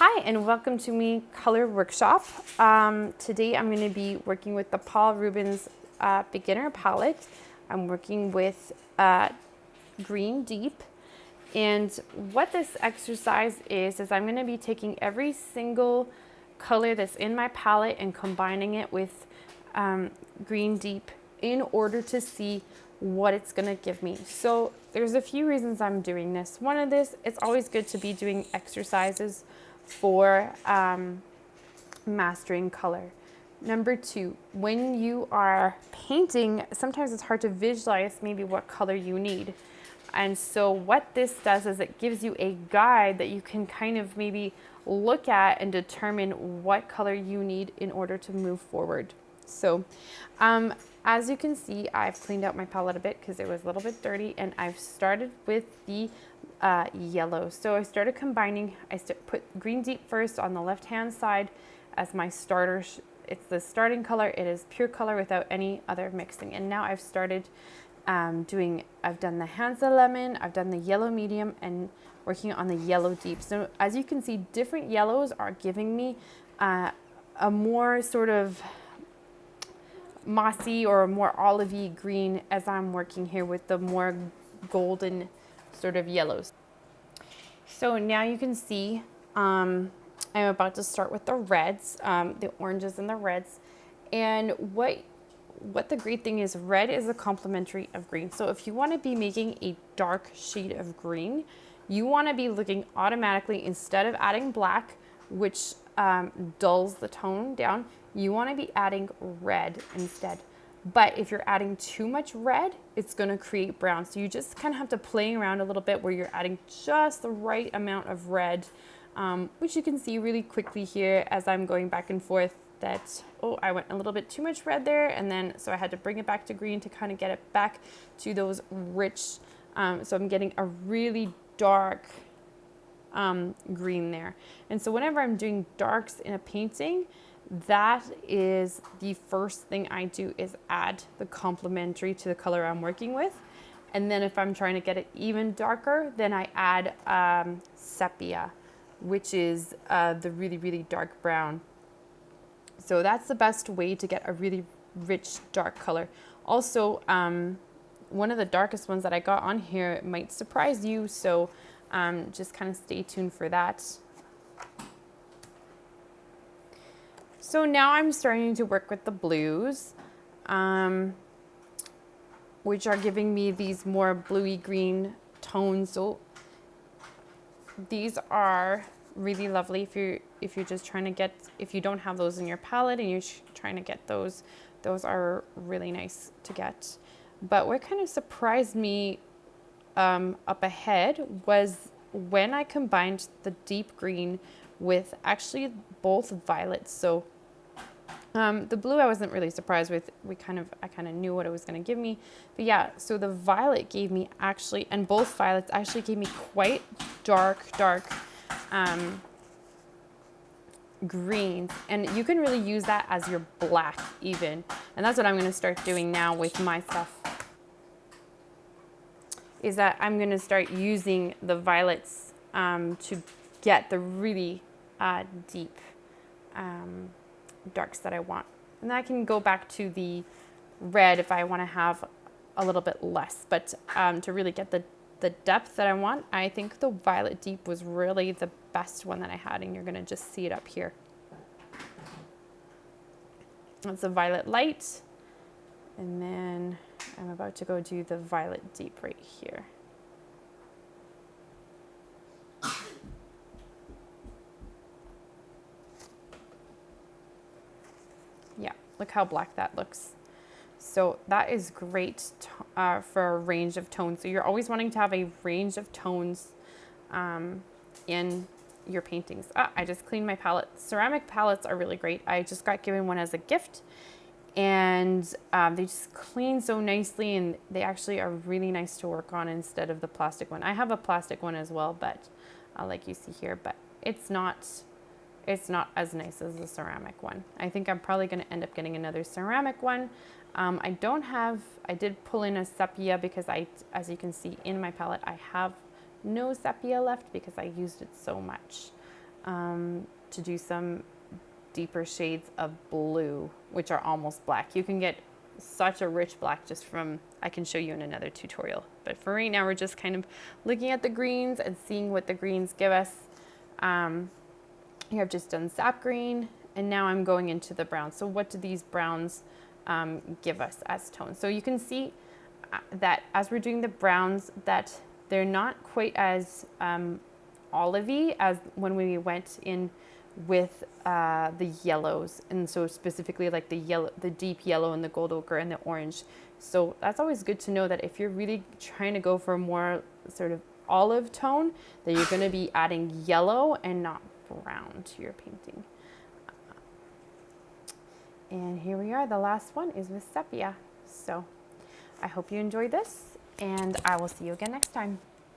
Hi, and welcome to me color workshop. Today I'm going to be working with the Paul Rubens beginner palette. I'm working with green deep, and what this exercise is I'm going to be taking every single color that's in my palette and combining it with green deep in order to see what it's going to give me. So there's a few reasons I'm doing this. One of this, it's always good to be doing exercises for mastering color. Number two, when you are painting, sometimes it's hard to visualize maybe what color you need. And so what this does is it gives you a guide that you can kind of maybe look at and determine what color you need in order to move forward. So as you can see, I've cleaned out my palette a bit because it was a little bit dirty, and I've started with the yellow. So I started combining, put green deep first on the left hand side as my starter. It's the starting color. It is pure color without any other mixing. And now I've started I've done the Hansa lemon, I've done the yellow medium, and working on the yellow deep. So as you can see, different yellows are giving me a more sort of mossy or more olivey green as I'm working here with the more golden sort of yellows. So now you can see I'm about to start with the reds, the oranges and the reds. And what the great thing is, red is a complementary of green. So if you want to be making a dark shade of green, you want to be looking automatically, instead of adding black, which dulls the tone down, you want to be adding red instead. But if you're adding too much red, it's going to create brown. So you just kind of have to play around a little bit where you're adding just the right amount of red, which you can see really quickly here as I'm going back and forth that, oh, I went a little bit too much red there. And then, so I had to bring it back to green to kind of get it back to those rich. So I'm getting a really dark green there. And so whenever I'm doing darks in a painting, that is the first thing I do, is add the complementary to the color I'm working with. And then if I'm trying to get it even darker, then I add sepia, which is the really, really dark brown. So that's the best way to get a really rich dark color. Also, one of the darkest ones that I got on here might surprise you, so just kind of stay tuned for that. So now I'm starting to work with the blues, which are giving me these more bluey green tones. So these are really lovely if you're just trying to get, if you don't have those in your palette and you're trying to get those are really nice to get. But what kind of surprised me up ahead was when I combined the deep green with actually both violets. So the blue I wasn't really surprised with. I kind of knew what it was going to give me. But yeah, so the violet gave me actually, and both violets actually gave me quite dark greens. And you can really use that as your black even. And that's what I'm going to start doing now with my stuff, is that I'm going to start using the violets to get the really deep darks that I want. And then I can go back to the red if I want to have a little bit less. But to really get the depth that I want, I think the violet deep was really the best one that I had, and you're going to just see it up here. That's a violet light, and then I'm about to go do the violet deep right here. Yeah, look how black that looks. So that is great for a range of tones. So you're always wanting to have a range of tones in your paintings. I just cleaned my palette. Ceramic palettes are really great. I just got given one as a gift, and they just clean so nicely, and they actually are really nice to work on instead of the plastic one. I have a plastic one as well, but like you see here, but it's not as nice as the ceramic one. I think I'm probably going to end up getting another ceramic one. I did pull in a sepia because as you can see in my palette, I have no sepia left because I used it so much. to do some deeper shades of blue, which are almost black. You can get such a rich black just from, I can show you in another tutorial. But for right now, we're just kind of looking at the greens and seeing what the greens give us. Here I've just done sap green, and now I'm going into the browns. So what do these browns give us as tones? So you can see that as we're doing the browns, that they're not quite as olivey as when we went in with the yellows, and so specifically like the yellow, the deep yellow and the gold ochre and the orange. So that's always good to know that if you're really trying to go for a more sort of olive tone, that you're going to be adding yellow and not brown to your painting. And here we are, the last one is with sepia. So I hope you enjoyed this, and I will see you again next time.